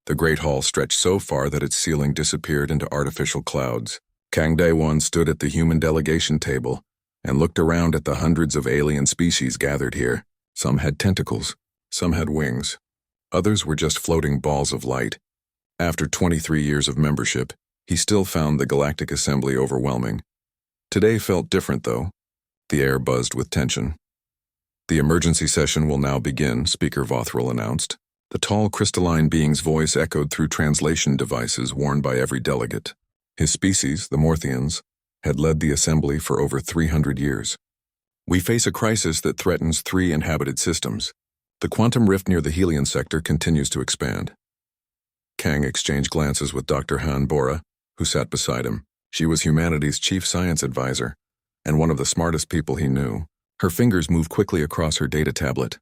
The great hall stretched so far that its ceiling disappeared into artificial clouds. Kang Dae-won stood at the human delegation table and looked around at the hundreds of alien species gathered here. Some had tentacles, some had wings. Others were just floating balls of light. After 23 years of membership, he still found the Galactic Assembly overwhelming. Today felt different, though. The air buzzed with tension. "The emergency session will now begin," Speaker Vothrel announced. The tall crystalline being's voice echoed through translation devices worn by every delegate. His species, the Morthians, had led the assembly for over 300 years. "We face a crisis that threatens 3 inhabited systems. The quantum rift near the Helion sector continues to expand." Kang exchanged glances with Dr. Han Bora, who sat beside him. She was humanity's chief science advisor, and one of the smartest people he knew. Her fingers moved quickly across her data tablet.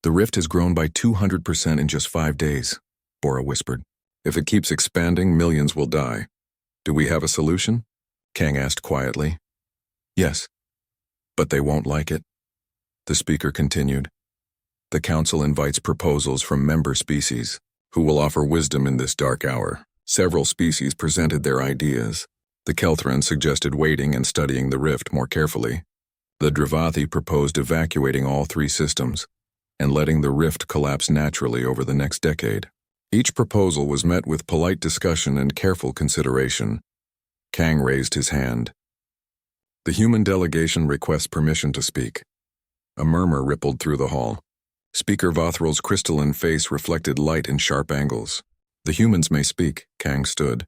"The rift has grown by 200% in just 5 days, Bora whispered. "If it keeps expanding, millions will die. Do we have a solution?" Kang asked quietly. "Yes, but they won't like it." The speaker continued. "The Council invites proposals from member species who will offer wisdom in this dark hour." Several species presented their ideas. The Kelthran suggested waiting and studying the rift more carefully. The Dravathi proposed evacuating all 3 systems and letting the rift collapse naturally over the next decade. Each proposal was met with polite discussion and careful consideration. Kang raised his hand. "The human delegation requests permission to speak." A murmur rippled through the hall. Speaker Vothrel's crystalline face reflected light in sharp angles. "The humans may speak," Kang stood.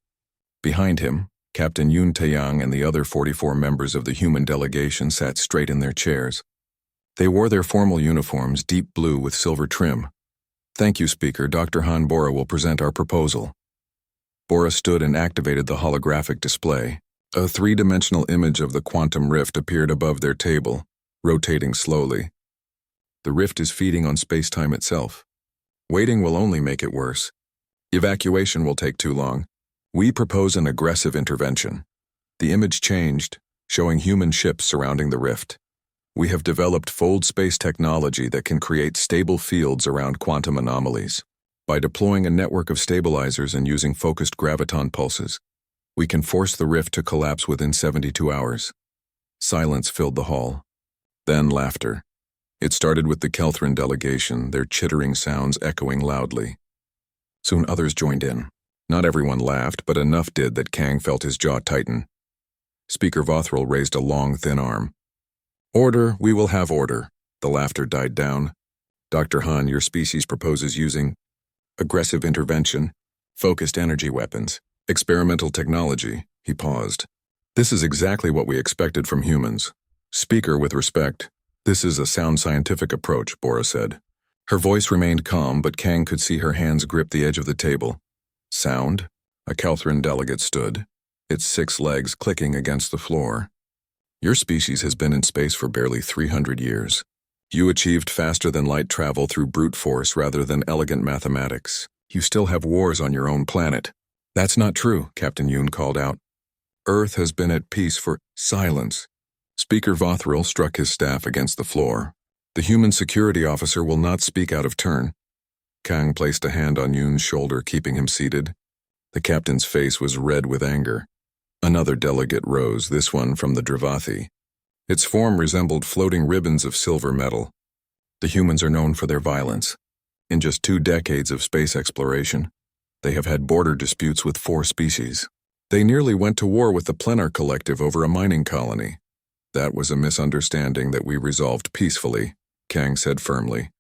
Behind him, Captain Yoon Taeyang and the other 44 members of the human delegation sat straight in their chairs. They wore their formal uniforms, deep blue with silver trim. "Thank you, Speaker. Dr. Han Bora will present our proposal." Bora stood and activated the holographic display. A 3-dimensional image of the quantum rift appeared above their table, rotating slowly. "The rift is feeding on space-time itself. Waiting will only make it worse. Evacuation will take too long. We propose an aggressive intervention." The image changed, showing human ships surrounding the rift. "We have developed fold space technology that can create stable fields around quantum anomalies. By deploying a network of stabilizers and using focused graviton pulses, we can force the rift to collapse within 72 hours. Silence filled the hall. Then laughter. It started with the Kelthran delegation, their chittering sounds echoing loudly. Soon others joined in. Not everyone laughed, but enough did that Kang felt his jaw tighten. Speaker Vothrel raised a long, thin arm. "Order, we will have order." The laughter died down. "Dr. Han, your species proposes using aggressive intervention, focused energy weapons, experimental technology." He paused. "This is exactly what we expected from humans." "Speaker, with respect, this is a sound scientific approach," Bora said. Her voice remained calm, but Kang could see her hands grip the edge of the table. "Sound?" A Kelthran delegate stood, its 6 legs clicking against the floor. "Your species has been in space for barely 300 years. You achieved faster-than-light travel through brute force rather than elegant mathematics. You still have wars on your own planet." "That's not true," Captain Yoon called out. "Earth has been at peace for—" "Silence." Speaker Vothrel struck his staff against the floor. "The human security officer will not speak out of turn." Kang placed a hand on Yoon's shoulder, keeping him seated. The captain's face was red with anger. Another delegate rose, this one from the Dravathi. Its form resembled floating ribbons of silver metal. "The humans are known for their violence. In just 2 decades of space exploration, they have had border disputes with 4 species. They nearly went to war with the Plenar Collective over a mining colony. That was a misunderstanding that we resolved peacefully," Kang said firmly.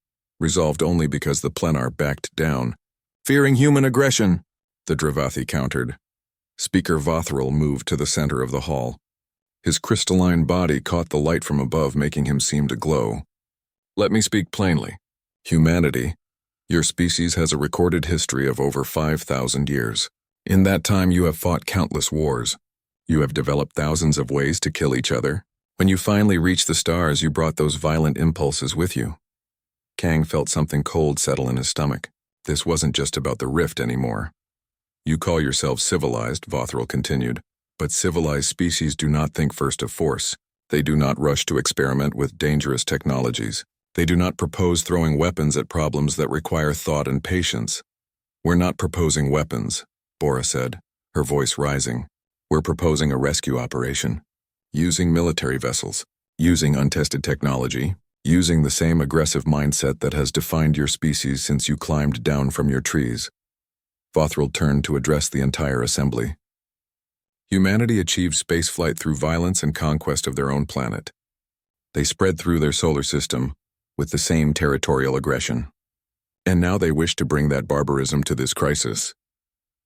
"Resolved only because the Plenar backed down." "Fearing human aggression," the Dravathi countered. Speaker Vothrel moved to the center of the hall. His crystalline body caught the light from above, making him seem to glow. "Let me speak plainly. Humanity, your species has a recorded history of over 5,000 years. In that time you have fought countless wars. You have developed thousands of ways to kill each other. When you finally reached the stars, you brought those violent impulses with you." Kang felt something cold settle in his stomach. This wasn't just about the rift anymore. "You call yourselves civilized," Vothrel continued, "but civilized species do not think first of force. They do not rush to experiment with dangerous technologies. They do not propose throwing weapons at problems that require thought and patience. We're not proposing weapons, Bora said, her voice rising. We're proposing a rescue operation. Using military vessels, using untested technology, using the same aggressive mindset that has defined your species since you climbed down from your trees. Vothril turned to address the entire assembly. Humanity achieved spaceflight through violence and conquest of their own planet. They spread through their solar system with the same territorial aggression. And now they wish to bring that barbarism to this crisis.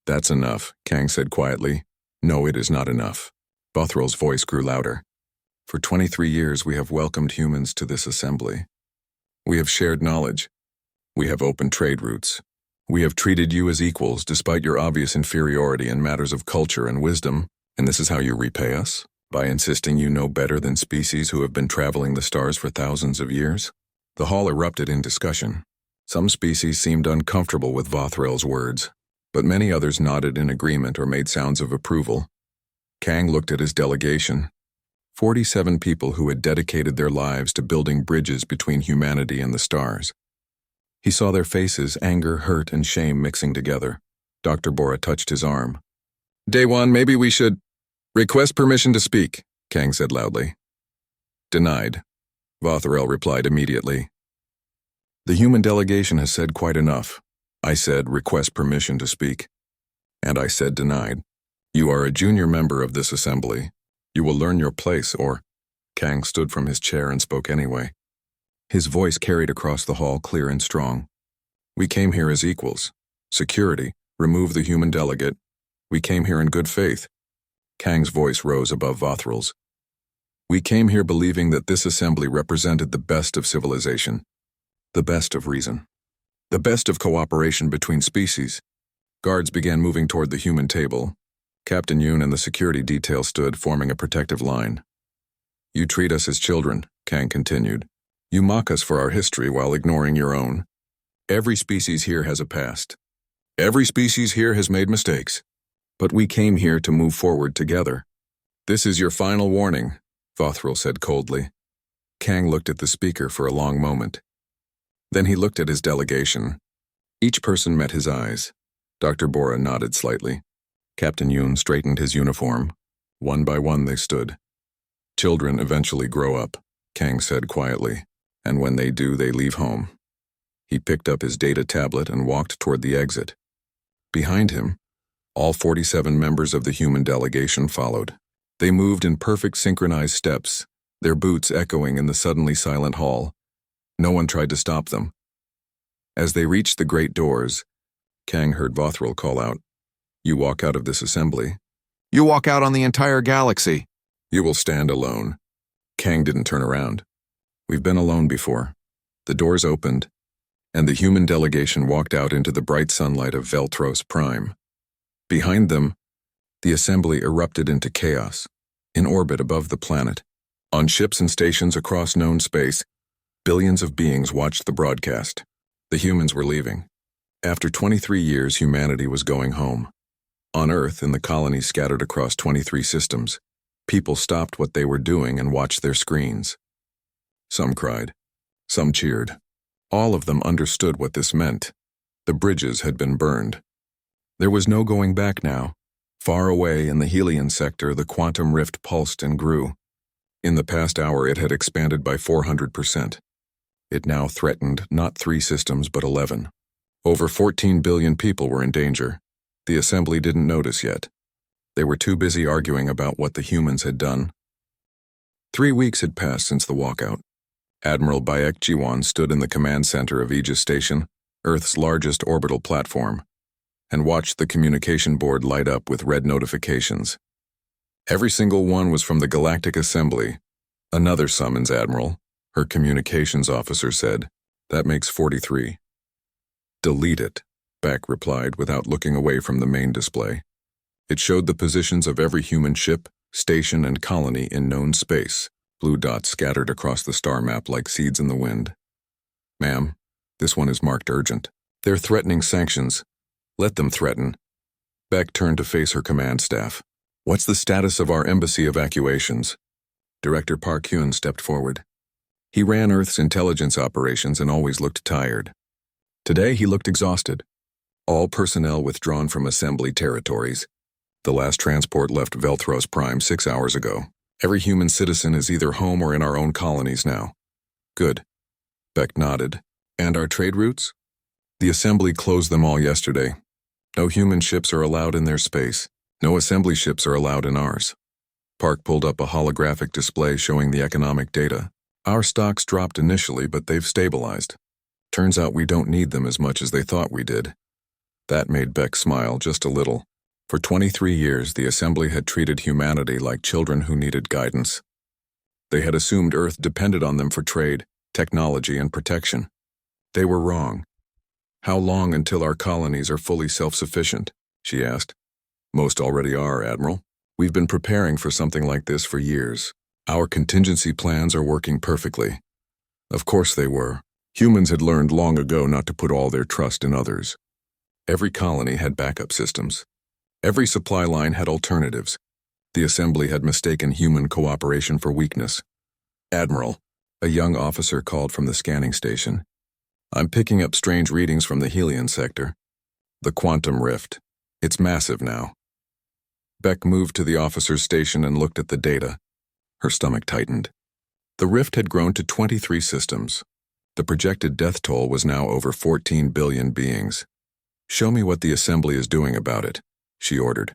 That's enough, Kang said quietly. No, it is not enough. Bothril's voice grew louder. For 23 years we have welcomed humans to this assembly. We have shared knowledge. We have opened trade routes. We have treated you as equals despite your obvious inferiority in matters of culture and wisdom, and this is how you repay us? By insisting you know better than species who have been traveling the stars for thousands of years? The hall erupted in discussion. Some species seemed uncomfortable with Vothril's words, but many others nodded in agreement or made sounds of approval. Kang looked at his delegation. 47 people who had dedicated their lives to building bridges between humanity and the stars. He saw their faces, anger, hurt, and shame mixing together. Dr. Bora touched his arm. Day one, maybe we should request permission to speak, Kang said loudly. Denied, Vothril replied immediately. The human delegation has said quite enough. I said request permission to speak. And I said denied. You are a junior member of this assembly. You will learn your place, or... Kang stood from his chair and spoke anyway. His voice carried across the hall clear and strong. We came here as equals. Security, remove the human delegate. We came here in good faith. Kang's voice rose above Vothril's. We came here believing that this assembly represented the best of civilization, the best of reason, the best of cooperation between species. Guards began moving toward the human table. Captain Yoon and the security detail stood, forming a protective line. You treat us as children, Kang continued. You mock us for our history while ignoring your own. Every species here has a past. Every species here has made mistakes. But we came here to move forward together. This is your final warning, Vothril said coldly. Kang looked at the speaker for a long moment. Then he looked at his delegation. Each person met his eyes. Dr. Bora nodded slightly. Captain Yoon straightened his uniform. One by one they stood. Children eventually grow up, Kang said quietly, and when they do, they leave home. He picked up his data tablet and walked toward the exit. Behind him, all 47 members of the human delegation followed. They moved in perfect synchronized steps, their boots echoing in the suddenly silent hall. No one tried to stop them. As they reached the great doors, Kang heard Vothril call out, You walk out of this assembly. You walk out on the entire galaxy. You will stand alone. Kang didn't turn around. We've been alone before. The doors opened, and the human delegation walked out into the bright sunlight of Veltros Prime. Behind them, the assembly erupted into chaos, in orbit above the planet. On ships and stations across known space, billions of beings watched the broadcast. The humans were leaving. After 23 years, humanity was going home. On Earth, in the colonies scattered across 23 systems, people stopped what they were doing and watched their screens. Some cried. Some cheered. All of them understood what this meant. The bridges had been burned. There was no going back now. Far away in the Helion sector, the quantum rift pulsed and grew. In the past hour, it had expanded by 400%. It now threatened not 3 systems, but 11. Over 14 billion people were in danger. The assembly didn't notice yet. They were too busy arguing about what the humans had done. 3 weeks had passed since the walkout. Admiral Bayek Jiwan stood in the command center of Aegis Station, Earth's largest orbital platform, and watched the communication board light up with red notifications. Every single one was from the Galactic Assembly. Another summons, Admiral, her communications officer said. That makes 43. Delete it, Beck replied without looking away from the main display. It showed the positions of every human ship, station, and colony in known space, blue dots scattered across the star map like seeds in the wind. Ma'am, this one is marked urgent. They're threatening sanctions. Let them threaten. Beck turned to face her command staff. What's the status of our embassy evacuations? Director Park Hyun stepped forward. He ran Earth's intelligence operations and always looked tired. Today he looked exhausted. All personnel withdrawn from assembly territories. The last transport left Velthros Prime 6 hours ago. Every human citizen is either home or in our own colonies now. Good. Beck nodded. And our trade routes? The assembly closed them all yesterday. No human ships are allowed in their space. No assembly ships are allowed in ours. Park pulled up a holographic display showing the economic data. Our stocks dropped initially, but they've stabilized. Turns out we don't need them as much as they thought we did. That made Beck smile just a little. For 23 years, the assembly had treated humanity like children who needed guidance. They had assumed Earth depended on them for trade, technology, and protection. They were wrong. How long until our colonies are fully self-sufficient? She asked. Most already are, Admiral. We've been preparing for something like this for years. Our contingency plans are working perfectly. Of course they were. Humans had learned long ago not to put all their trust in others. Every colony had backup systems. Every supply line had alternatives. The assembly had mistaken human cooperation for weakness. Admiral, a young officer called from the scanning station. I'm picking up strange readings from the Helion sector. The quantum rift. It's massive now. Beck moved to the officer's station and looked at the data. Her stomach tightened. The rift had grown to 23 systems. The projected death toll was now over 14 billion beings. Show me what the assembly is doing about it, she ordered.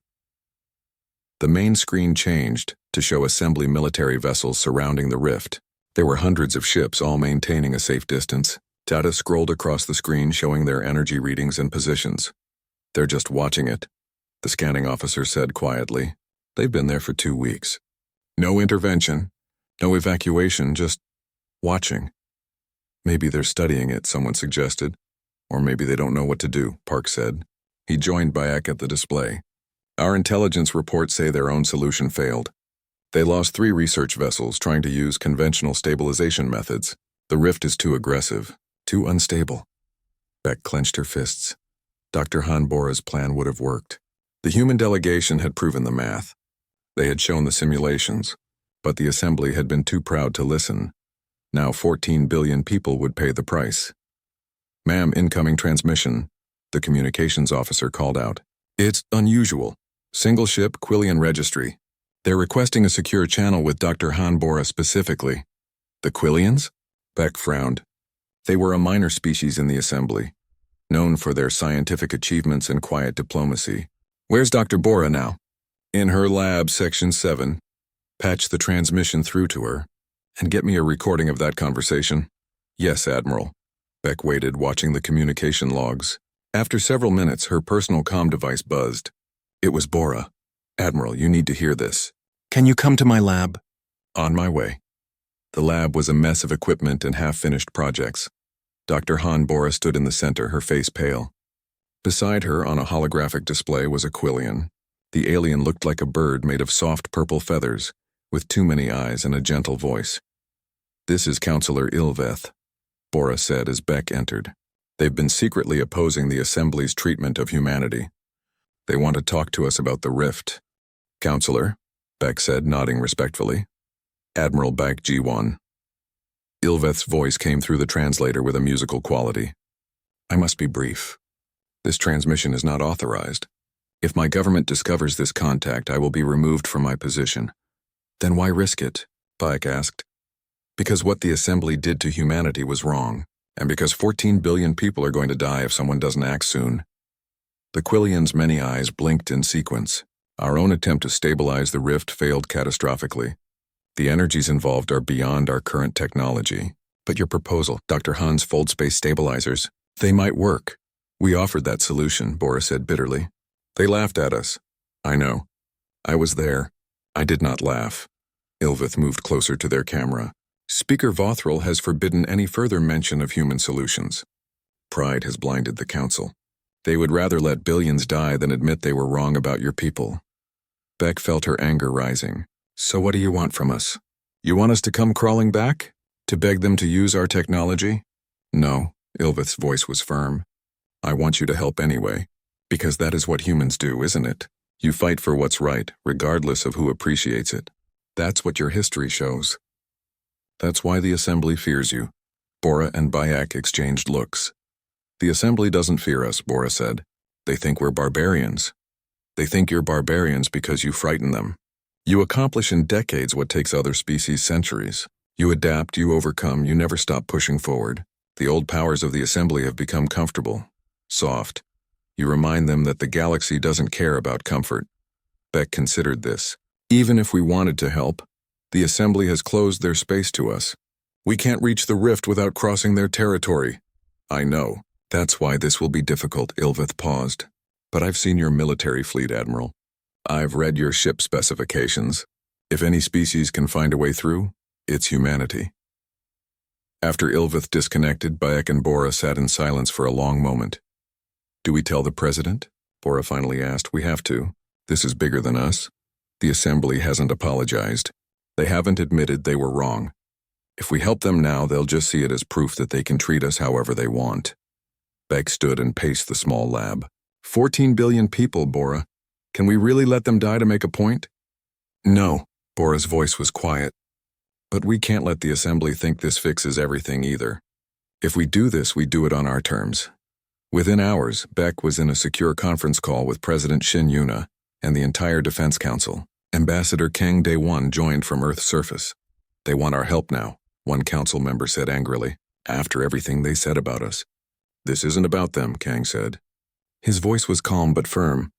The main screen changed to show assembly military vessels surrounding the rift. There were hundreds of ships all maintaining a safe distance. Data scrolled across the screen showing their energy readings and positions. They're just watching it, the scanning officer said quietly. They've been there for 2 weeks. No intervention, no evacuation, just watching. Maybe they're studying it, someone suggested. Or maybe they don't know what to do, Park said. He joined Bayek at the display. Our intelligence reports say their own solution failed. They lost 3 research vessels trying to use conventional stabilization methods. The rift is too aggressive. Too unstable. Beck clenched her fists. Dr. Hanbora's plan would have worked. The human delegation had proven the math. They had shown the simulations, but the assembly had been too proud to listen. Now 14 billion people would pay the price. Ma'am, incoming transmission, the communications officer called out. It's unusual. Single ship Quillian registry. They're requesting a secure channel with Dr. Hanbora specifically. The Quillians? Beck frowned. They were a minor species in the assembly, known for their scientific achievements and quiet diplomacy. Where's Dr. Bora now? In her lab, Section 7. Patch the transmission through to her, and get me a recording of that conversation. Yes, Admiral. Beck waited, watching the communication logs. After several minutes, her personal comm device buzzed. It was Bora. Admiral, you need to hear this. Can you come to my lab? On my way. The lab was a mess of equipment and half-finished projects. Dr. Hanbora stood in the center, her face pale. Beside her, on a holographic display, was a Quillian. The alien looked like a bird made of soft purple feathers, with too many eyes and a gentle voice. This is Counselor Ilveth, Bora said as Beck entered. They've been secretly opposing the Assembly's treatment of humanity. They want to talk to us about the rift. Counselor, Beck said, nodding respectfully. Admiral Beck G1. Ilveth's voice came through the translator with a musical quality. I must be brief. This transmission is not authorized. If my government discovers this contact, I will be removed from my position. Then why risk it? Bayek asked. Because what the Assembly did to humanity was wrong, and because 14 billion people are going to die if someone doesn't act soon. The Quillian's many eyes blinked in sequence. Our own attempt to stabilize the rift failed catastrophically. The energies involved are beyond our current technology. But your proposal, Dr. Han's fold space stabilizers, they might work. We offered that solution, Bora said bitterly. They laughed at us. I know. I was there. I did not laugh. Ilveth moved closer to their camera. Speaker Vothril has forbidden any further mention of human solutions. Pride has blinded the Council. They would rather let billions die than admit they were wrong about your people. Beck felt her anger rising. So what do you want from us? You want us to come crawling back? To beg them to use our technology? No, Ilveth's voice was firm. I want you to help anyway, because that is what humans do, isn't it? You fight for what's right, regardless of who appreciates it. That's what your history shows. That's why the Assembly fears you. Bora and Bayek exchanged looks. The Assembly doesn't fear us, Bora said. They think we're barbarians. They think you're barbarians because you frighten them. You accomplish in decades what takes other species centuries. You adapt, you overcome, you never stop pushing forward. The old powers of the assembly have become comfortable, soft. You remind them that the galaxy doesn't care about comfort. Beck considered this. Even if we wanted to help, the assembly has closed their space to us. We can't reach the rift without crossing their territory. I know. That's why this will be difficult, Ilvith paused. But I've seen your military fleet, Admiral. I've read your ship specifications. If any species can find a way through, it's humanity. After Ilvith disconnected, Bayek and Bora sat in silence for a long moment. Do we tell the President? Bora finally asked. We have to. This is bigger than us. The Assembly hasn't apologized. They haven't admitted they were wrong. If we help them now, they'll just see it as proof that they can treat us however they want. Beck stood and paced the small lab. 14 billion people, Bora. Can we really let them die to make a point? No, Bora's voice was quiet. But we can't let the Assembly think this fixes everything either. If we do this, we do it on our terms. Within hours, Beck was in a secure conference call with President Shin Yuna and the entire Defense Council. Ambassador Kang Dae-won joined from Earth's surface. They want our help now, one council member said angrily, after everything they said about us. This isn't about them, Kang said. His voice was calm but firm.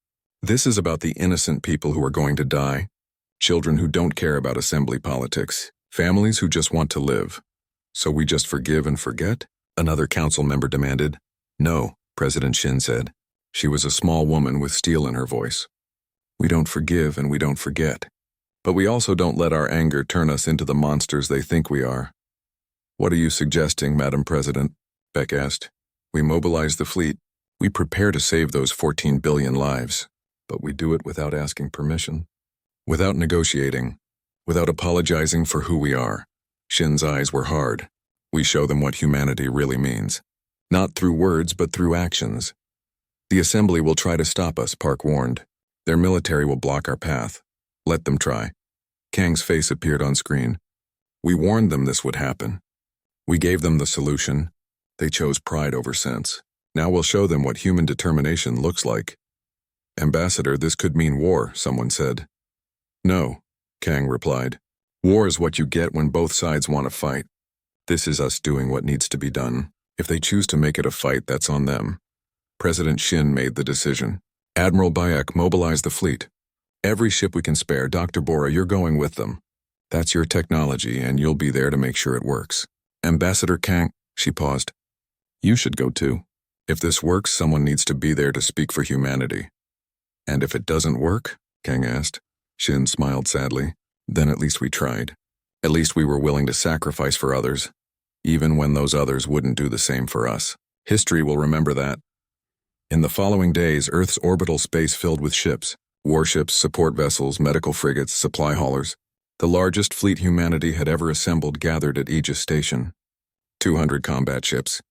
This is about the innocent people who are going to die, children who don't care about assembly politics, families who just want to live. So we just forgive and forget? Another council member demanded. No, President Shin said. She was a small woman with steel in her voice. We don't forgive and we don't forget. But we also don't let our anger turn us into the monsters they think we are. What are you suggesting, Madam President? Beck asked. We mobilize the fleet. We prepare to save those 14 billion lives. But we do it without asking permission. Without negotiating. Without apologizing for who we are. Shin's eyes were hard. We show them what humanity really means. Not through words, but through actions. The Assembly will try to stop us, Park warned. Their military will block our path. Let them try. Kang's face appeared on screen. We warned them this would happen. We gave them the solution. They chose pride over sense. Now we'll show them what human determination looks like. Ambassador, this could mean war, someone said. No, Kang replied. War is what you get when both sides want to fight. This is us doing what needs to be done. If they choose to make it a fight, that's on them. President Shin made the decision. Admiral Bayek, mobilize the fleet. Every ship we can spare. Dr. Bora, you're going with them. That's your technology, and you'll be there to make sure it works. Ambassador Kang, she paused. You should go too. If this works, someone needs to be there to speak for humanity. And if it doesn't work? Kang asked. Shin smiled sadly. Then at least we tried. At least we were willing to sacrifice for others, even when those others wouldn't do the same for us. History will remember that. In the following days, Earth's orbital space filled with ships, warships, support vessels, medical frigates, supply haulers. The largest fleet humanity had ever assembled gathered at Aegis Station. 200 combat ships,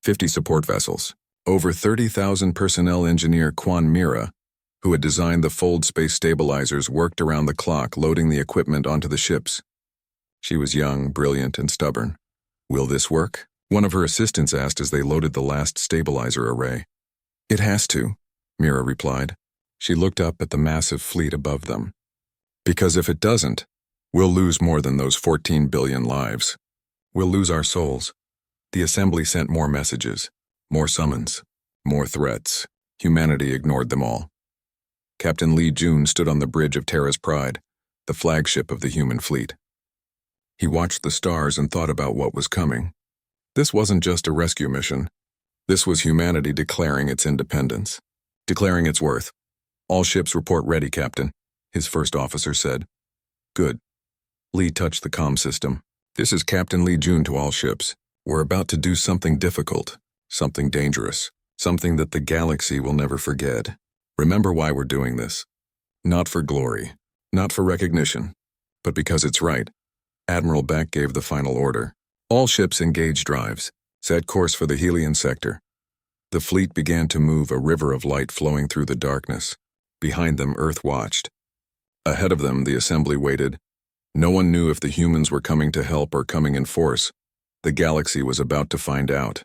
50 support vessels, over 30,000 personnel. Engineer Kwan Mira, who had designed the fold space stabilizers, worked around the clock loading the equipment onto the ships. She was young, brilliant, and stubborn. Will this work? One of her assistants asked as they loaded the last stabilizer array. It has to, Mira replied. She looked up at the massive fleet above them. Because if it doesn't, we'll lose more than those 14 billion lives. We'll lose our souls. The Assembly sent more messages, more summons, more threats. Humanity ignored them all. Captain Lee Jun stood on the bridge of Terra's Pride, the flagship of the human fleet. He watched the stars and thought about what was coming. This wasn't just a rescue mission. This was humanity declaring its independence, declaring its worth. All ships report ready, Captain, his first officer said. Good. Lee touched the comm system. This is Captain Lee Jun to all ships. We're about to do something difficult, something dangerous, something that the galaxy will never forget. Remember why we're doing this. Not for glory, not for recognition, but because it's right. Admiral Beck gave the final order. All ships engage drives. Set course for the Helion sector. The fleet began to move, a river of light flowing through the darkness. Behind them, Earth watched. Ahead of them, the Assembly waited. No one knew if the humans were coming to help or coming in force. The galaxy was about to find out.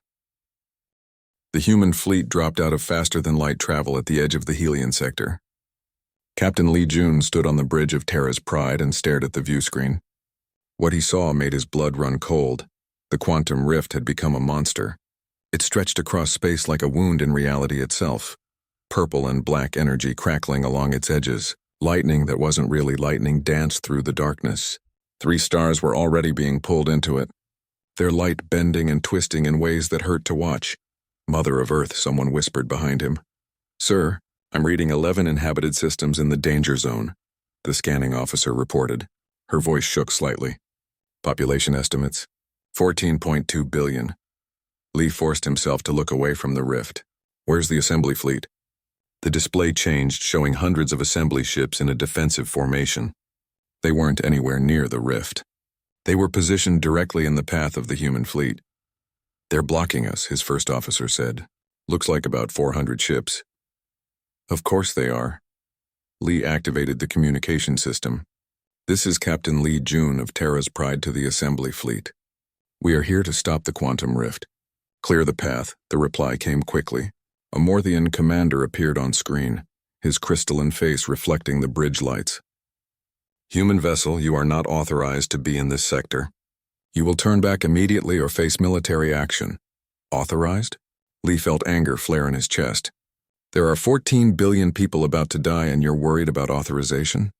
The human fleet dropped out of faster-than-light travel at the edge of the Helion sector. Captain Lee Jun stood on the bridge of Terra's Pride and stared at the viewscreen. What he saw made his blood run cold. The quantum rift had become a monster. It stretched across space like a wound in reality itself. Purple and black energy crackling along its edges. Lightning that wasn't really lightning danced through the darkness. 3 stars were already being pulled into it, their light bending and twisting in ways that hurt to watch. Mother of Earth, someone whispered behind him. Sir, I'm reading 11 inhabited systems in the danger zone, the scanning officer reported. Her voice shook slightly. Population estimates, 14.2 billion. Lee forced himself to look away from the rift. Where's the assembly fleet? The display changed, showing hundreds of assembly ships in a defensive formation. They weren't anywhere near the rift. They were positioned directly in the path of the human fleet. They're blocking us, his first officer said. Looks like about 400 ships. Of course they are. Lee activated the communication system. This is Captain Lee Jun of Terra's Pride to the assembly fleet. We are here to stop the quantum rift. Clear the path, the reply came quickly. A Morthian commander appeared on screen, his crystalline face reflecting the bridge lights. Human vessel, you are not authorized to be in this sector. You will turn back immediately or face military action. Authorized? Lee felt anger flare in his chest. There are 14 billion people about to die and you're worried about authorization?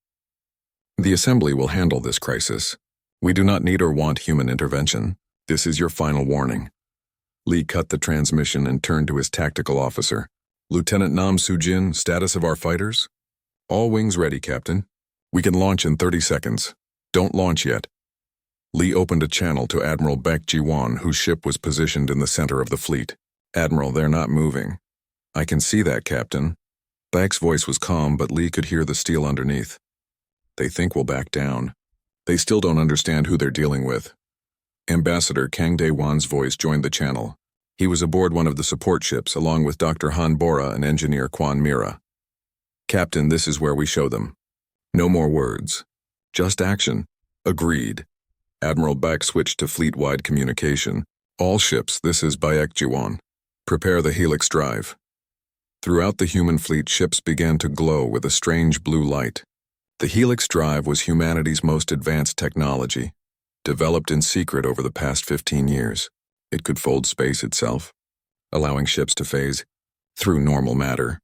The assembly will handle this crisis. We do not need or want human intervention. This is your final warning. Lee cut the transmission and turned to his tactical officer. Lieutenant Nam Soo-jin, status of our fighters? All wings ready, Captain. We can launch in 30 seconds. Don't launch yet. Lee opened a channel to Admiral Baek Ji-won, whose ship was positioned in the center of the fleet. Admiral, they're not moving. I can see that, Captain. Baek's voice was calm, but Lee could hear the steel underneath. They think we'll back down. They still don't understand who they're dealing with. Ambassador Kang Dae-won's voice joined the channel. He was aboard one of the support ships, along with Dr. Han Bora and Engineer Kwan Mira. Captain, this is where we show them. No more words. Just action. Agreed. Admiral Baek switched to fleet-wide communication. All ships, this is Baek Ji-won. Prepare the helix drive. Throughout the human fleet, ships began to glow with a strange blue light. The helix drive was humanity's most advanced technology, developed in secret over the past 15 years. It could fold space itself, allowing ships to phase through normal matter.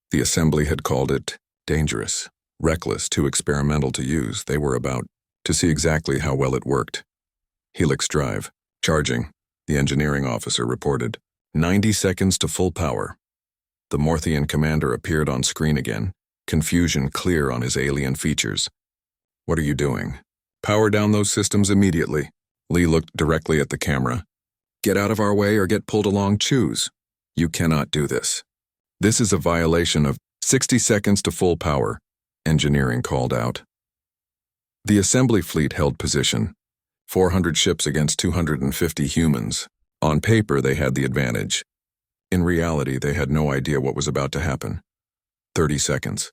The assembly had called it dangerous, reckless, too experimental to use. They were about to see exactly how well it worked. Helix drive. Charging, the engineering officer reported. 90 seconds to full power. The Morthian commander appeared on screen again, confusion clear on his alien features. What are you doing? Power down those systems immediately. Lee looked directly at the camera. Get out of our way or get pulled along, choose. You cannot do this. This is a violation of 60 seconds to full power, engineering called out. The assembly fleet held position. 400 ships against 250 humans. On paper, they had the advantage. In reality, they had no idea what was about to happen. 30 seconds.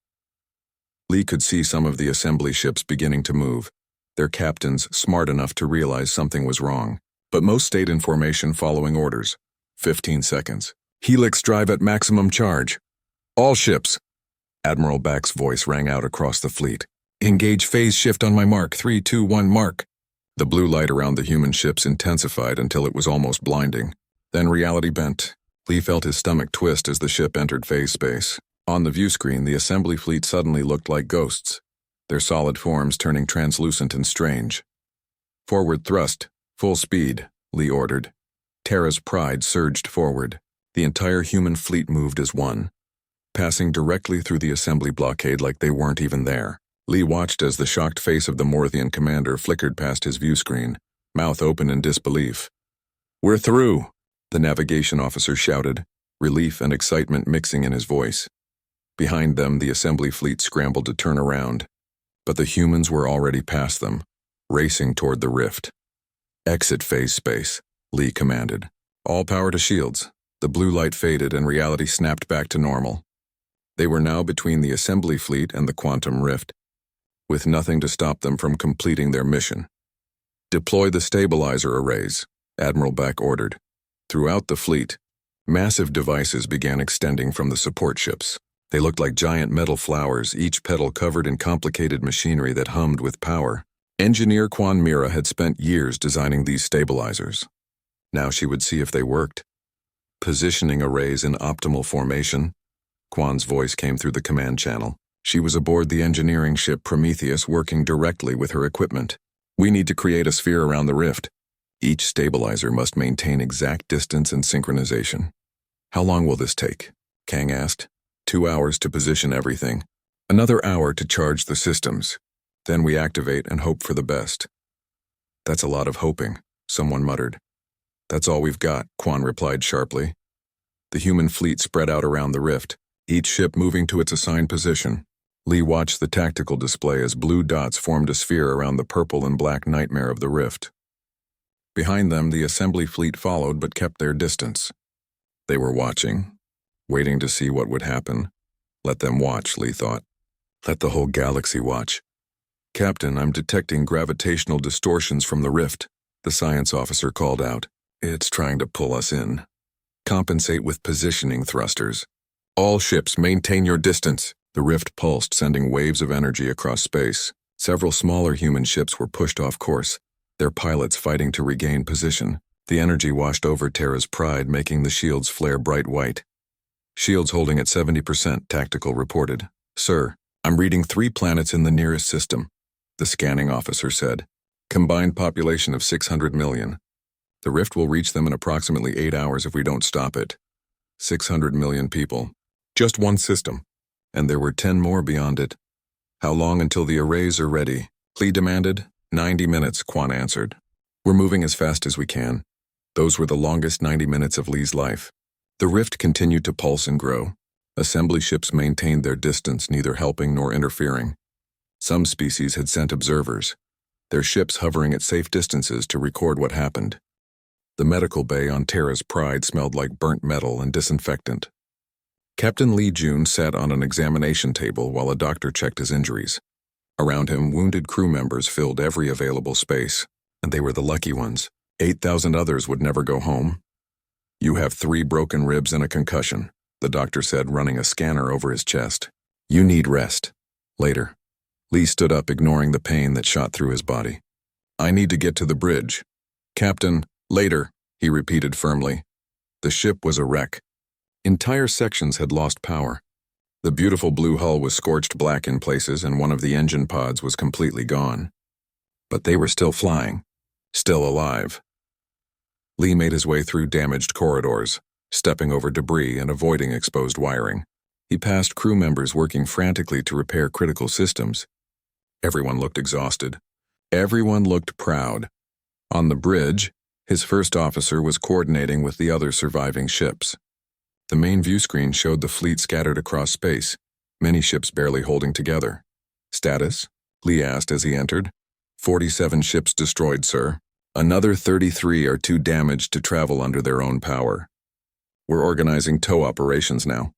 Lee could see some of the assembly ships beginning to move, their captains smart enough to realize something was wrong. But most stayed in formation following orders. 15 seconds. Helix drive at maximum charge. All ships. Admiral Baek's voice rang out across the fleet. Engage phase shift on my mark. 3, 2, 1, mark. The blue light around the human ships intensified until it was almost blinding. Then reality bent. Lee felt his stomach twist as the ship entered phase space. On the viewscreen, the assembly fleet suddenly looked like ghosts, their solid forms turning translucent and strange. Forward thrust, full speed, Lee ordered. Terra's Pride surged forward. The entire human fleet moved as one, passing directly through the assembly blockade like they weren't even there. Lee watched as the shocked face of the Morthian commander flickered past his viewscreen, mouth open in disbelief. We're through, the navigation officer shouted, relief and excitement mixing in his voice. Behind them, the assembly fleet scrambled to turn around, but the humans were already past them, racing toward the rift. Exit phase space, Lee commanded. All power to shields. The blue light faded and reality snapped back to normal. They were now between the assembly fleet and the quantum rift, with nothing to stop them from completing their mission. Deploy the stabilizer arrays, Admiral Baek ordered. Throughout the fleet, Massive devices began extending from the support ships. They looked like giant metal flowers, each petal covered in complicated machinery that hummed with power. Engineer Quan Mira had spent years designing these stabilizers. Now she would see if they worked. Positioning arrays in optimal formation. Quan's voice came through the command channel. She was aboard the engineering ship Prometheus, working directly with her equipment. We need to create a sphere around the rift. Each stabilizer must maintain exact distance and synchronization. How long will this take? Kang asked. 2 hours to position everything. Another hour to charge the systems. Then we activate and hope for the best. That's a lot of hoping, someone muttered. That's all we've got, Quan replied sharply. The human fleet spread out around the rift, each ship moving to its assigned position. Lee watched the tactical display as blue dots formed a sphere around the purple and black nightmare of the rift. Behind them, the assembly fleet followed but kept their distance. They were watching, waiting to see what would happen. Let them watch, Lee thought. Let the whole galaxy watch. Captain, I'm detecting gravitational distortions from the rift, the science officer called out. It's trying to pull us in. Compensate with positioning thrusters. All ships, maintain your distance. The rift pulsed, sending waves of energy across space. Several smaller human ships were pushed off course, their pilots fighting to regain position. The energy washed over Terra's Pride, making the shields flare bright white. Shields holding at 70%, Tactical reported. Sir, I'm reading 3 planets in the nearest system, the scanning officer said. Combined population of 600 million. The rift will reach them in approximately 8 hours if we don't stop it. 600 million people. Just one system. And there were 10 more beyond it. How long until the arrays are ready? Lee demanded. 90 minutes, Quan answered. We're moving as fast as we can. Those were the longest 90 minutes of Lee's life. The rift continued to pulse and grow. Assembly ships maintained their distance, neither helping nor interfering. Some species had sent observers, their ships hovering at safe distances to record what happened. The medical bay on Terra's Pride smelled like burnt metal and disinfectant. Captain Lee Jun sat on an examination table while a doctor checked his injuries. Around him, wounded crew members filled every available space, and they were the lucky ones. 8,000 others would never go home. You have 3 broken ribs and a concussion, the doctor said, running a scanner over his chest. You need rest. Later. Lee stood up, ignoring the pain that shot through his body. I need to get to the bridge. Captain, later, he repeated firmly. The ship was a wreck. Entire sections had lost power. The beautiful blue hull was scorched black in places, and one of the engine pods was completely gone. But they were still flying, still alive. Lee made his way through damaged corridors, stepping over debris and avoiding exposed wiring. He passed crew members working frantically to repair critical systems. Everyone looked exhausted. Everyone looked proud. On the bridge, his first officer was coordinating with the other surviving ships. The main view screen showed the fleet scattered across space, many ships barely holding together. Status? Lee asked as he entered. 47 ships destroyed, sir. Another 33 are too damaged to travel under their own power. We're organizing tow operations now.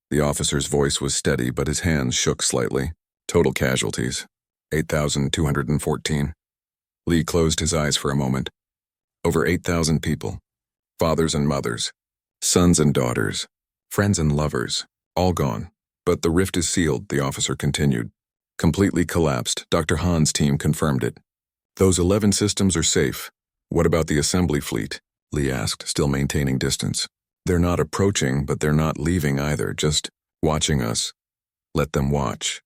The officer's voice was steady, but his hands shook slightly. Total casualties, 8,214. Lee closed his eyes for a moment. Over 8,000 people. Fathers and mothers. Sons and daughters. Friends and lovers. All gone. But the rift is sealed, the officer continued. Completely collapsed. Dr. Han's team confirmed it. Those 11 systems are safe. What about the assembly fleet? Lee asked, still maintaining distance. They're not approaching, but they're not leaving either, just watching us. Let them watch.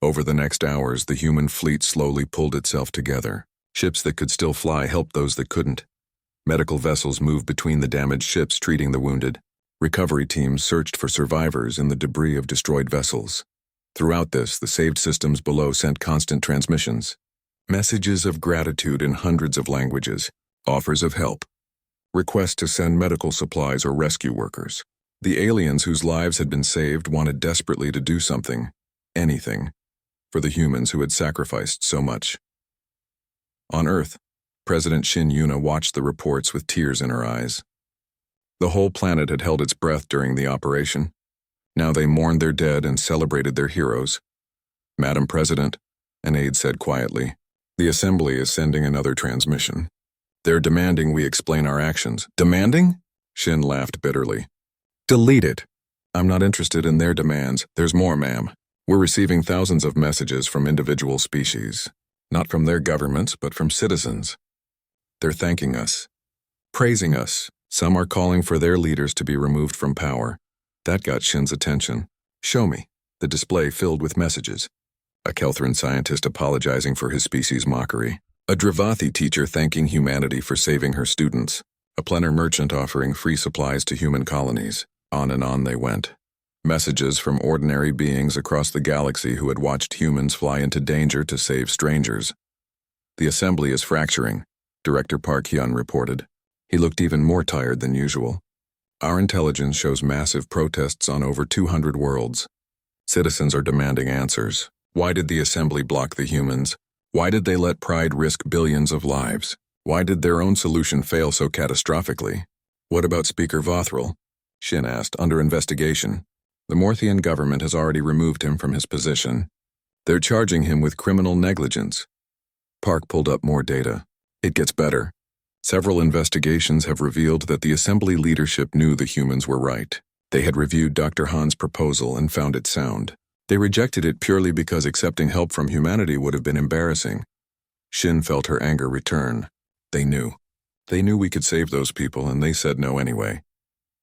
Over the next hours, the human fleet slowly pulled itself together. Ships that could still fly helped those that couldn't. Medical vessels moved between the damaged ships, treating the wounded. Recovery teams searched for survivors in the debris of destroyed vessels. Throughout this, the saved systems below sent constant transmissions. Messages of gratitude in hundreds of languages. Offers of help. Requests to send medical supplies or rescue workers. The aliens whose lives had been saved wanted desperately to do something, anything, for the humans who had sacrificed so much. On Earth, President Shin Yuna watched the reports with tears in her eyes. The whole planet had held its breath during the operation. Now they mourned their dead and celebrated their heroes. Madam President, an aide said quietly, the Assembly is sending another transmission. They're demanding we explain our actions. Demanding? Shin laughed bitterly. Delete it. I'm not interested in their demands. There's more, ma'am. We're receiving thousands of messages from individual species. Not from their governments, but from citizens. They're thanking us, praising us. Some are calling for their leaders to be removed from power. That got Shin's attention. Show me. The display filled with messages. A Kelthran scientist apologizing for his species' mockery. A Dravathi teacher thanking humanity for saving her students. A Plenar merchant offering free supplies to human colonies. On and on they went. Messages from ordinary beings across the galaxy who had watched humans fly into danger to save strangers. The assembly is fracturing, Director Park Hyun reported. He looked even more tired than usual. Our intelligence shows massive protests on over 200 worlds. Citizens are demanding answers. Why did the assembly block the humans? Why did they let Pride risk billions of lives? Why did their own solution fail so catastrophically? What about Speaker Vothrel? Shin asked, under investigation. The Morthian government has already removed him from his position. They're charging him with criminal negligence. Park pulled up more data. It gets better. Several investigations have revealed that the assembly leadership knew the humans were right. They had reviewed Dr. Han's proposal and found it sound. They rejected it purely because accepting help from humanity would have been embarrassing. Shin felt her anger return. They knew. They knew we could save those people, and they said no anyway.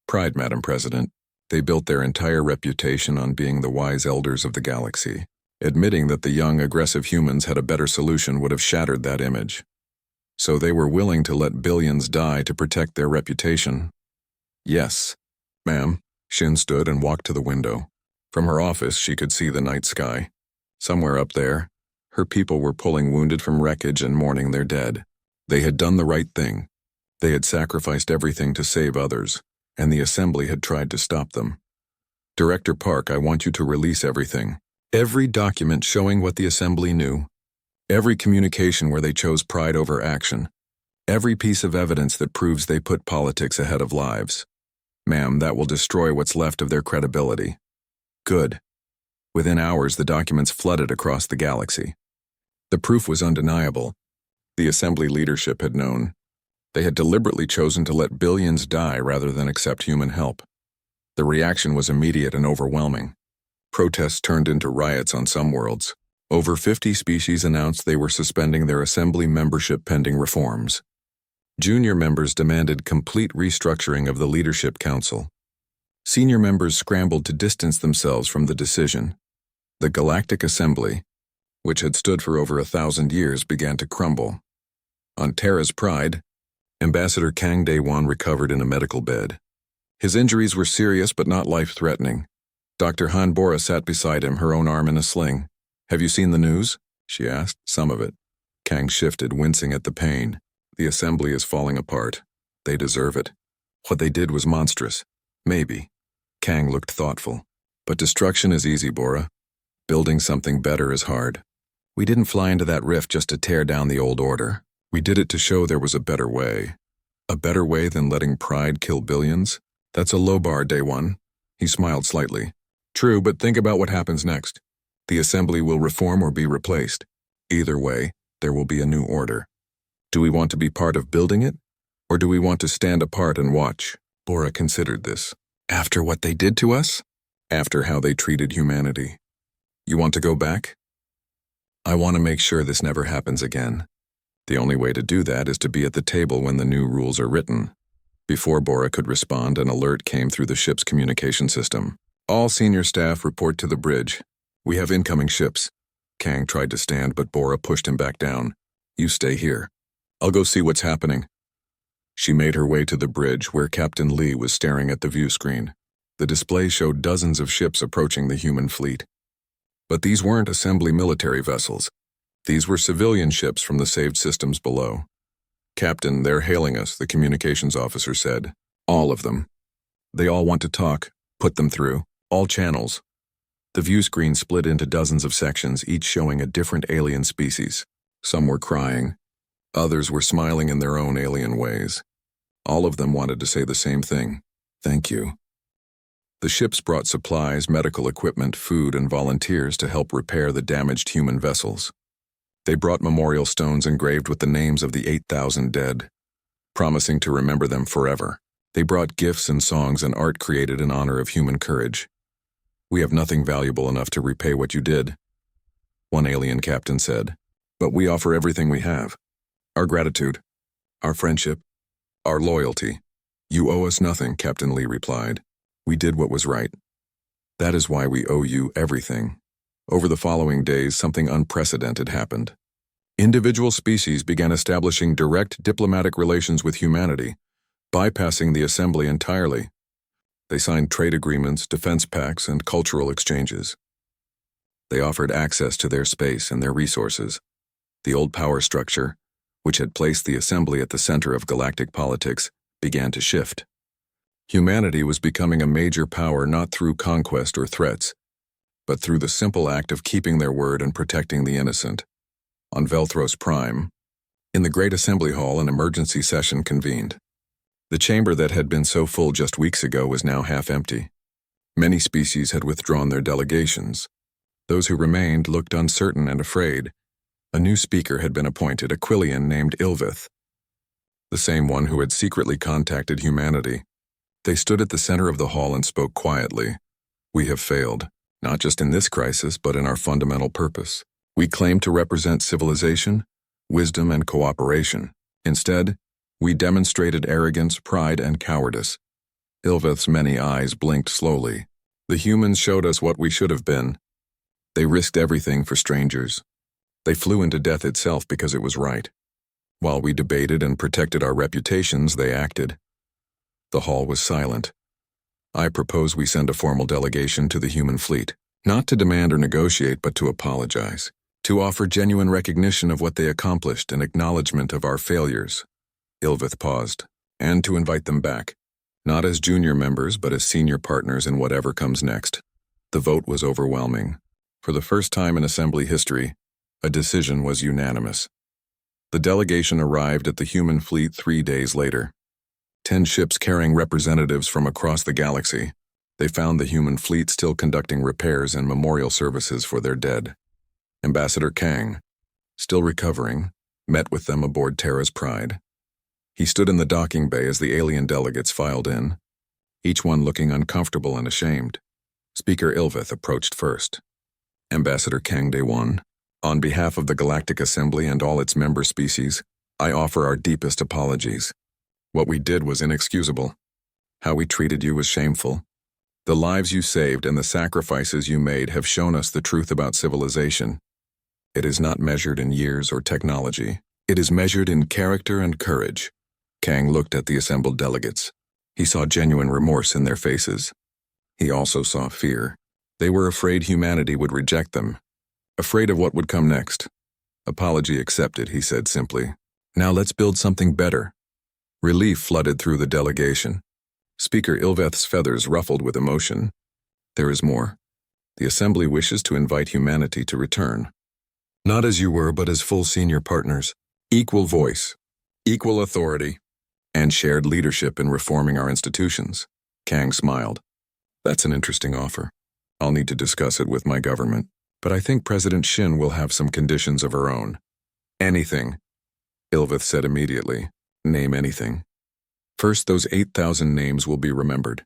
Pride, Madam President. They built their entire reputation on being the wise elders of the galaxy. Admitting that the young, aggressive humans had a better solution would have shattered that image. So they were willing to let billions die to protect their reputation. Yes, ma'am. Shin stood and walked to the window. From her office, she could see the night sky. Somewhere up there, her people were pulling wounded from wreckage and mourning their dead. They had done the right thing. They had sacrificed everything to save others, and the assembly had tried to stop them. Director Park, I want you to release everything. Every document showing what the assembly knew. Every communication where they chose pride over action. Every piece of evidence that proves they put politics ahead of lives. Ma'am, that will destroy what's left of their credibility. Good. Within hours, the documents flooded across the galaxy. The proof was undeniable. The assembly leadership had known. They had deliberately chosen to let billions die rather than accept human help. The reaction was immediate and overwhelming. Protests turned into riots on some worlds. Over 50 species announced they were suspending their assembly membership pending reforms. Junior members demanded complete restructuring of the Leadership Council. Senior members scrambled to distance themselves from the decision. The Galactic Assembly, which had stood for over 1,000 years, began to crumble. On Terra's Pride, Ambassador Kang Dae-won recovered in a medical bed. His injuries were serious but not life-threatening. Dr. Han Bora sat beside him, her own arm in a sling. Have you seen the news? She asked. Some of it. Kang shifted, wincing at the pain. The assembly is falling apart. They deserve it. What they did was monstrous. Maybe. Kang looked thoughtful. But destruction is easy, Bora. Building something better is hard. We didn't fly into that rift just to tear down the old order. We did it to show there was a better way. A better way than letting pride kill billions? That's a low bar, Day One. He smiled slightly. True, but think about what happens next. The assembly will reform or be replaced. Either way, there will be a new order. Do we want to be part of building it? Or do we want to stand apart and watch? Bora considered this. After what they did to us? After how they treated humanity. You want to go back? I want to make sure this never happens again. The only way to do that is to be at the table when the new rules are written. Before Bora could respond, an alert came through the ship's communication system. All senior staff report to the bridge. We have incoming ships. Kang tried to stand, but Bora pushed him back down. You stay here. I'll go see what's happening. She made her way to the bridge where Captain Lee was staring at the view screen. The display showed dozens of ships approaching the human fleet. But these weren't assembly military vessels. These were civilian ships from the saved systems below. Captain, they're hailing us, the communications officer said. All of them. They all want to talk. Put them through. All channels. The view screen split into dozens of sections, each showing a different alien species. Some were crying. Others were smiling in their own alien ways. All of them wanted to say the same thing. Thank you. The ships brought supplies, medical equipment, food, and volunteers to help repair the damaged human vessels. They brought memorial stones engraved with the names of the 8,000 dead, promising to remember them forever. They brought gifts and songs and art created in honor of human courage. "We have nothing valuable enough to repay what you did," one alien captain said, "but we offer everything we have. Our gratitude, our friendship, our loyalty." "You owe us nothing," Captain Lee replied. "We did what was right. That is why we owe you everything." Over the following days, something unprecedented happened. Individual species began establishing direct diplomatic relations with humanity, bypassing the assembly entirely. They signed trade agreements, defense pacts, and cultural exchanges. They offered access to their space and their resources. The old power structure, which had placed the assembly at the center of galactic politics, began to shift. Humanity was becoming a major power not through conquest or threats, but through the simple act of keeping their word and protecting the innocent. On Velthros Prime, in the Great Assembly Hall, an emergency session convened. The chamber that had been so full just weeks ago was now half empty. Many species had withdrawn their delegations. Those who remained looked uncertain and afraid. A new speaker had been appointed, a Quillian named Ilvith, the same one who had secretly contacted humanity. They stood at the center of the hall and spoke quietly. "We have failed, not just in this crisis, but in our fundamental purpose. We claim to represent civilization, wisdom, and cooperation. Instead, we demonstrated arrogance, pride, and cowardice." Ilvith's many eyes blinked slowly. "The humans showed us what we should have been. They risked everything for strangers. They flew into death itself because it was right. While we debated and protected our reputations, they acted." The hall was silent. "I propose we send a formal delegation to the human fleet, not to demand or negotiate, but to apologize, to offer genuine recognition of what they accomplished and acknowledgement of our failures." Ilvith paused. "And to invite them back, not as junior members, but as senior partners in whatever comes next." The vote was overwhelming. For the first time in Assembly history, a decision was unanimous. The delegation arrived at the human fleet 3 days later. 10 ships carrying representatives from across the galaxy. They found the human fleet still conducting repairs and memorial services for their dead. Ambassador Kang, still recovering, met with them aboard Terra's Pride. He stood in the docking bay as the alien delegates filed in, each one looking uncomfortable and ashamed. Speaker Ilvith approached first. "Ambassador Kang Day-1, on behalf of the Galactic Assembly and all its member species, I offer our deepest apologies. What we did was inexcusable. How we treated you was shameful. The lives you saved and the sacrifices you made have shown us the truth about civilization. It is not measured in years or technology. It is measured in character and courage." Kang looked at the assembled delegates. He saw genuine remorse in their faces. He also saw fear. They were afraid humanity would reject them, afraid of what would come next. "Apology accepted," he said simply. "Now let's build something better." Relief flooded through the delegation. Speaker Ilveth's feathers ruffled with emotion. "There is more. The Assembly wishes to invite humanity to return. Not as you were, but as full senior partners. Equal voice, equal authority, and shared leadership in reforming our institutions." Kang smiled. "That's an interesting offer. I'll need to discuss it with my government, but I think President Shin will have some conditions of her own." "Anything," Ilvith said immediately. "Name anything." "First, those 8,000 names will be remembered.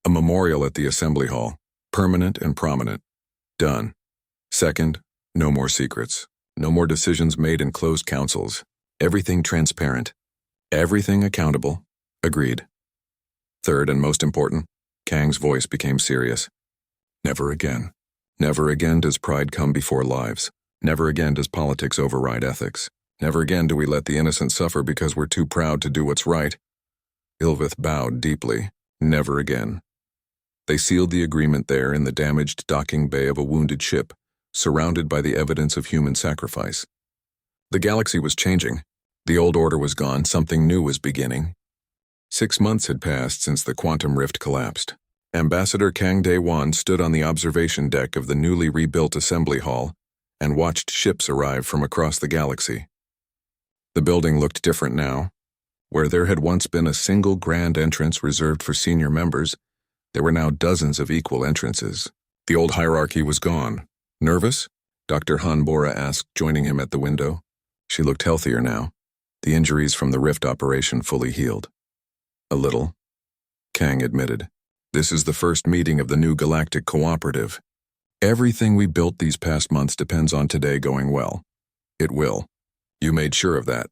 A memorial at the Assembly Hall, permanent and prominent. Done. Second, no more secrets. No more decisions made in closed councils. Everything transparent. Everything accountable. Agreed. Third, and most important," Kang's voice became serious. "Never again. Never again does pride come before lives. Never again does politics override ethics. Never again do we let the innocent suffer because we're too proud to do what's right." Ilvith bowed deeply. Never again. They sealed the agreement there in the damaged docking bay of a wounded ship, surrounded by the evidence of human sacrifice. The galaxy was changing. The old order was gone, something new was beginning. 6 months had passed since the quantum rift collapsed. Ambassador Kang Day-1 stood on the observation deck of the newly rebuilt assembly hall and watched ships arrive from across the galaxy. The building looked different now. Where there had once been a single grand entrance reserved for senior members, there were now dozens of equal entrances. The old hierarchy was gone. "Nervous?" Dr. Han Bora asked, joining him at the window. She looked healthier now, the injuries from the rift operation fully healed. "A little." Kang admitted. This is the first meeting of the new Galactic Cooperative. Everything we built these past months depends on today going well. It will. You made sure of that.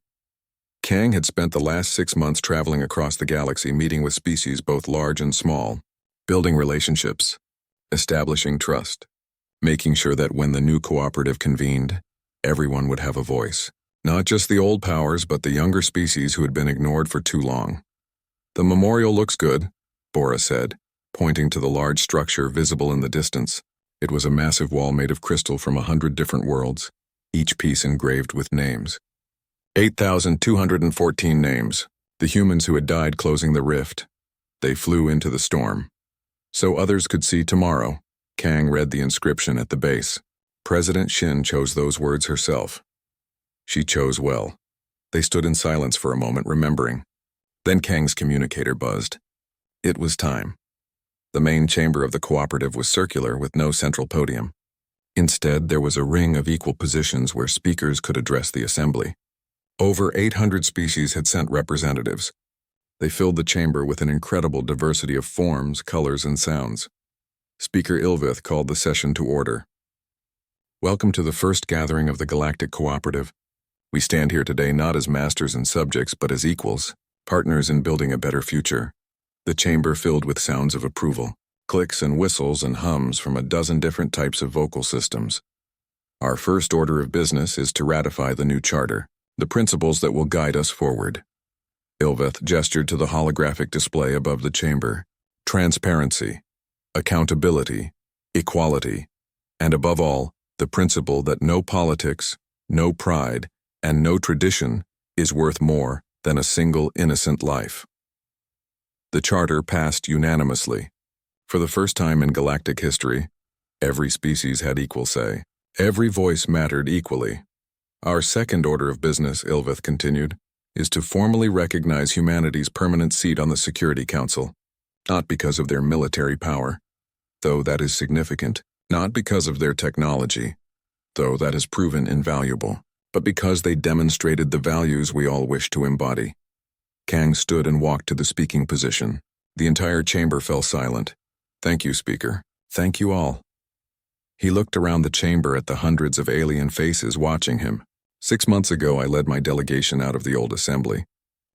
Kang had spent the last 6 months traveling across the galaxy meeting with species both large and small, building relationships, establishing trust, making sure that when the new cooperative convened, everyone would have a voice. Not just the old powers, but the younger species who had been ignored for too long. The memorial looks good, Bora said, pointing to the large structure visible in the distance. It was a massive wall made of crystal from 100 different worlds, each piece engraved with names. 8,214 names, the humans who had died closing the rift. They flew into the storm. So others could see tomorrow. Kang read the inscription at the base. President Shin chose those words herself. She chose well. They stood in silence for a moment, remembering. Then Kang's communicator buzzed. It was time. The main chamber of the cooperative was circular with no central podium. Instead, there was a ring of equal positions where speakers could address the assembly. Over 800 species had sent representatives. They filled the chamber with an incredible diversity of forms, colors, and sounds. Speaker Ilvith called the session to order. Welcome to the first gathering of the Galactic Cooperative. We stand here today not as masters and subjects, but as equals, partners in building a better future. The chamber filled with sounds of approval, clicks and whistles and hums from a dozen different types of vocal systems. Our first order of business is to ratify the new charter, the principles that will guide us forward. Ilvith gestured to the holographic display above the chamber. Transparency, accountability, equality, and above all, the principle that no politics, no pride, and no tradition is worth more than a single innocent life. The charter passed unanimously. For the first time in galactic history, every species had equal say. Every voice mattered equally. Our second order of business, Ilvith continued, is to formally recognize humanity's permanent seat on the Security Council, not because of their military power, though that is significant, not because of their technology, though that has proven invaluable, but because they demonstrated the values we all wish to embody. Kang stood and walked to the speaking position. The entire chamber fell silent. Thank you, Speaker. Thank you all. He looked around the chamber at the hundreds of alien faces watching him. 6 months ago, I led my delegation out of the old assembly.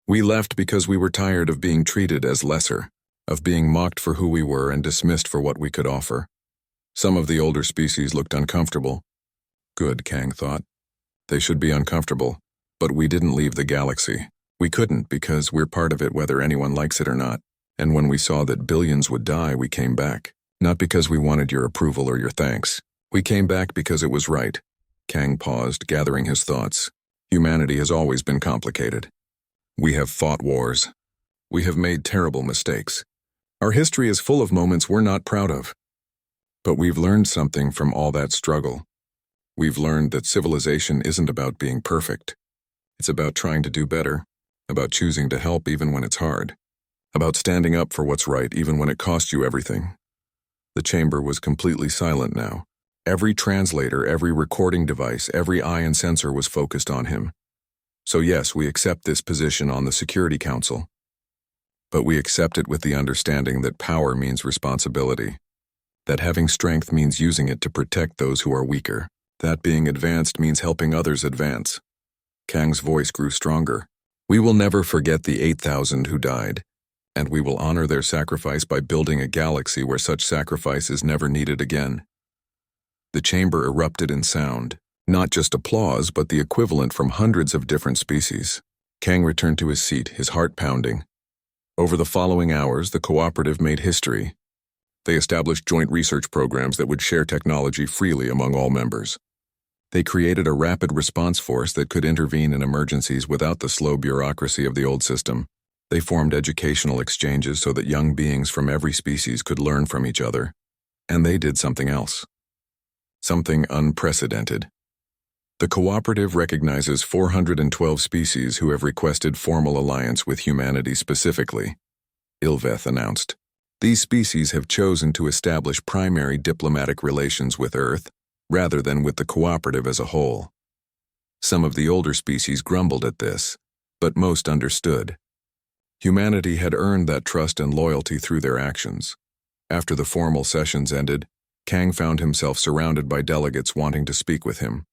We left because we were tired of being treated as lesser, of being mocked for who we were and dismissed for what we could offer. Some of the older species looked uncomfortable. Good, Kang thought. They should be uncomfortable, but we didn't leave the galaxy. We couldn't because we're part of it whether anyone likes it or not. And when we saw that billions would die, we came back. Not because we wanted your approval or your thanks. We came back because it was right. Kang paused, gathering his thoughts. Humanity has always been complicated. We have fought wars. We have made terrible mistakes. Our history is full of moments we're not proud of. But we've learned something from all that struggle. We've learned that civilization isn't about being perfect. It's about trying to do better, about choosing to help even when it's hard, about standing up for what's right even when it costs you everything. The chamber was completely silent now. Every translator, every recording device, every eye and sensor was focused on him. So yes, we accept this position on the Security Council. But we accept it with the understanding that power means responsibility, that having strength means using it to protect those who are weaker, that being advanced means helping others advance. Kang's voice grew stronger. We will never forget the 8,000 who died, and we will honor their sacrifice by building a galaxy where such sacrifice is never needed again. The chamber erupted in sound, not just applause, but the equivalent from hundreds of different species. Kang returned to his seat, his heart pounding. Over the following hours, the cooperative made history. They established joint research programs that would share technology freely among all members. They created a rapid response force that could intervene in emergencies without the slow bureaucracy of the old system. They formed educational exchanges so that young beings from every species could learn from each other. And they did something else. Something unprecedented. The cooperative recognizes 412 species who have requested formal alliance with humanity specifically, Ilvith announced. These species have chosen to establish primary diplomatic relations with Earth, rather than with the cooperative as a whole. Some of the older species grumbled at this, but most understood. Humanity had earned that trust and loyalty through their actions. After the formal sessions ended, Kang found himself surrounded by delegates wanting to speak with him.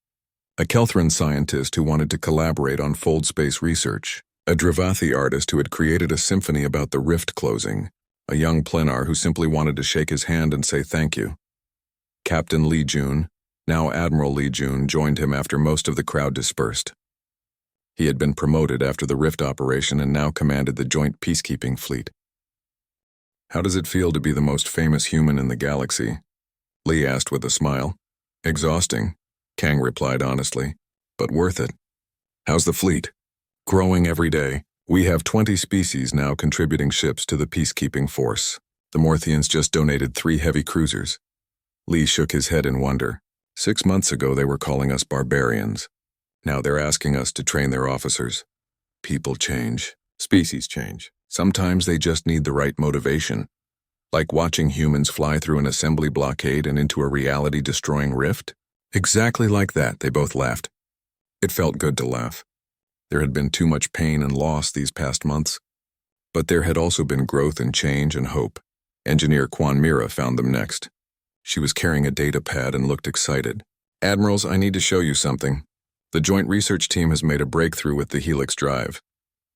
A Kelthran scientist who wanted to collaborate on fold space research, a Dravathi artist who had created a symphony about the rift closing, a young Plenar who simply wanted to shake his hand and say thank you. Captain Lee Jun, now Admiral Lee Jun, joined him after most of the crowd dispersed. He had been promoted after the rift operation and now commanded the joint peacekeeping fleet. How does it feel to be the most famous human in the galaxy? Lee asked with a smile. Exhausting, Kang replied honestly, but worth it. How's the fleet? Growing every day. We have 20 species now contributing ships to the peacekeeping force. The Morthians just donated 3 heavy cruisers. Lee shook his head in wonder. 6 months ago they were calling us barbarians. Now they're asking us to train their officers. People change. Species change. Sometimes they just need the right motivation. Like watching humans fly through an assembly blockade and into a reality-destroying rift? Exactly like that, they both laughed. It felt good to laugh. There had been too much pain and loss these past months. But there had also been growth and change and hope. Engineer Quan Mira found them next. She was carrying a data pad and looked excited. Admirals, I need to show you something. The joint research team has made a breakthrough with the Helix drive.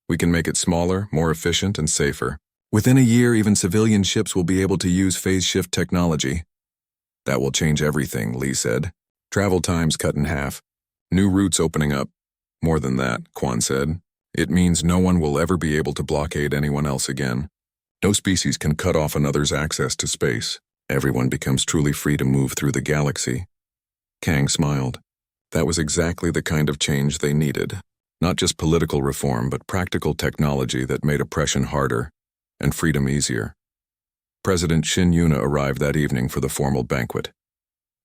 We can make it smaller, more efficient, and safer. Within a year, even civilian ships will be able to use phase shift technology. That will change everything, Lee said. Travel times cut in half. New routes opening up. More than that, Quan said. It means no one will ever be able to blockade anyone else again. No species can cut off another's access to space. Everyone becomes truly free to move through the galaxy. Kang smiled. That was exactly the kind of change they needed. Not just political reform, but practical technology that made oppression harder and freedom easier. President Shin Yuna arrived that evening for the formal banquet.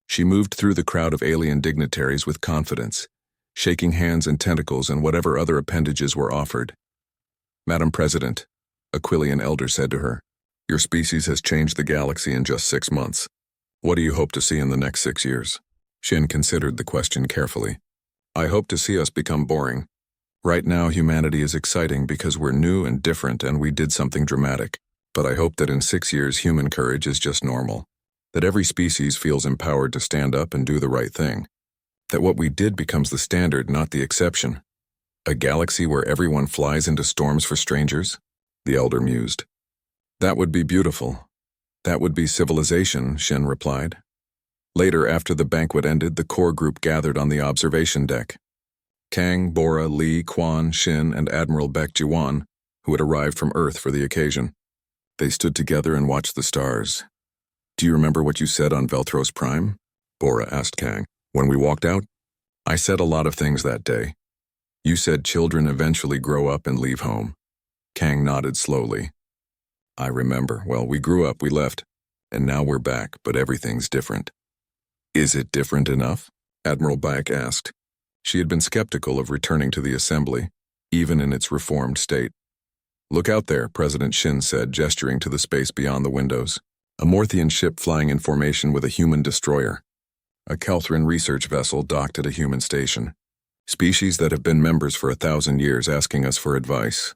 She moved through the crowd of alien dignitaries with confidence, shaking hands and tentacles and whatever other appendages were offered. Madam President, Aquilian elder said to her, your species has changed the galaxy in just 6 months. What do you hope to see in the next 6 years? Shin considered the question carefully. I hope to see us become boring. Right now, humanity is exciting because we're new and different and we did something dramatic. But I hope that in 6 years, human courage is just normal. That every species feels empowered to stand up and do the right thing. That what we did becomes the standard, not the exception. A galaxy where everyone flies into storms for strangers? The elder mused. That would be beautiful. That would be civilization, Shin replied. Later, after the banquet ended, the core group gathered on the observation deck. Kang, Bora, Lee, Quan, Shin, and Admiral Baek Jiwan, who had arrived from Earth for the occasion. They stood together and watched the stars. Do you remember what you said on Velthros Prime? Bora asked Kang. When we walked out? I said a lot of things that day. You said children eventually grow up and leave home. Kang nodded slowly. I remember. Well, we grew up, we left, and now we're back, but everything's different. Is it different enough? Admiral Baek asked. She had been skeptical of returning to the assembly, even in its reformed state. Look out there, President Shin said, gesturing to the space beyond the windows. A Morthian ship flying in formation with a human destroyer. A Kelthran research vessel docked at a human station. Species that have been members for 1,000 years asking us for advice.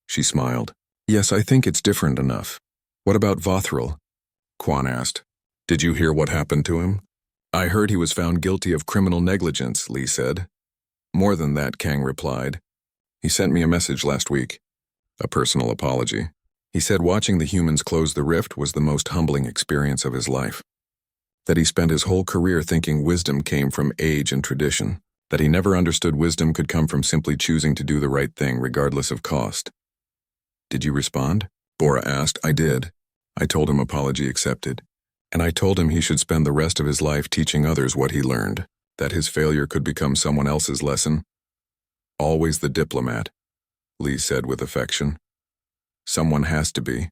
She smiled. Yes, I think it's different enough. What about Vothril? Quan asked. Did you hear what happened to him? I heard he was found guilty of criminal negligence, Lee said. More than that, Kang replied. He sent me a message last week. A personal apology. He said watching the humans close the rift was the most humbling experience of his life. That he spent his whole career thinking wisdom came from age and tradition. That he never understood wisdom could come from simply choosing to do the right thing regardless of cost. Did you respond? Bora asked. I did. I told him apology accepted. And I told him he should spend the rest of his life teaching others what he learned, that his failure could become someone else's lesson. Always the diplomat, Lee said with affection. Someone has to be.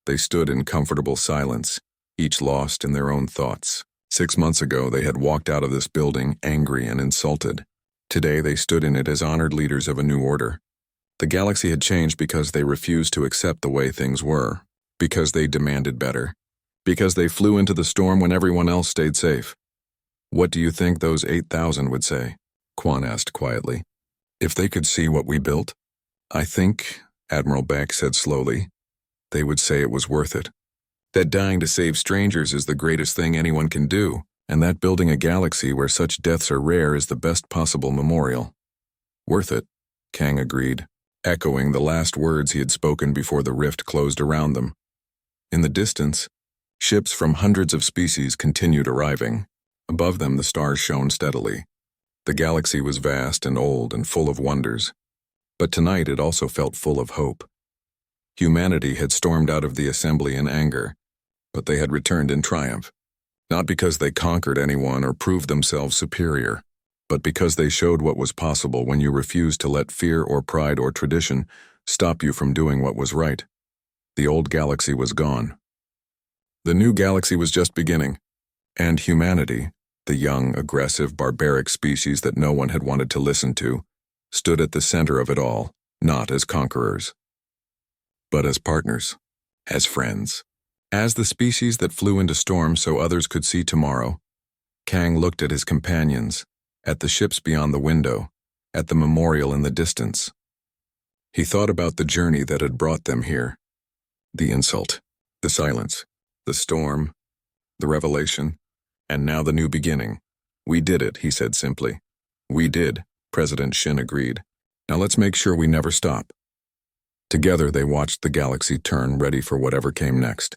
They stood in comfortable silence, each lost in their own thoughts. 6 months ago, they had walked out of this building angry and insulted. Today, they stood in it as honored leaders of a new order. The galaxy had changed because they refused to accept the way things were, because they demanded better. Because they flew into the storm when everyone else stayed safe. What do you think those 8,000 would say? Quan asked quietly. If they could see what we built? I think Admiral Beck said slowly. They would say it was worth it. That dying to save strangers is the greatest thing anyone can do, and that building a galaxy where such deaths are rare is the best possible memorial. Worth it, Kang agreed, echoing the last words he had spoken before the rift closed around them. In the distance, ships from hundreds of species continued arriving. Above them the stars shone steadily. The galaxy was vast and old and full of wonders, but tonight it also felt full of hope. Humanity had stormed out of the assembly in anger, but they had returned in triumph, not because they conquered anyone or proved themselves superior, but because they showed what was possible when you refused to let fear or pride or tradition stop you from doing what was right. The old galaxy was gone. The new galaxy was just beginning, and humanity, the young, aggressive, barbaric species that no one had wanted to listen to, stood at the center of it all, not as conquerors, but as partners, as friends. As the species that flew into storm so others could see tomorrow, Kang looked at his companions, at the ships beyond the window, at the memorial in the distance. He thought about the journey that had brought them here. The insult, the silence, the storm, the revelation, and now the new beginning. We did it, he said simply. We did, President Shin agreed. Now let's make sure we never stop. Together they watched the galaxy turn, ready for whatever came next.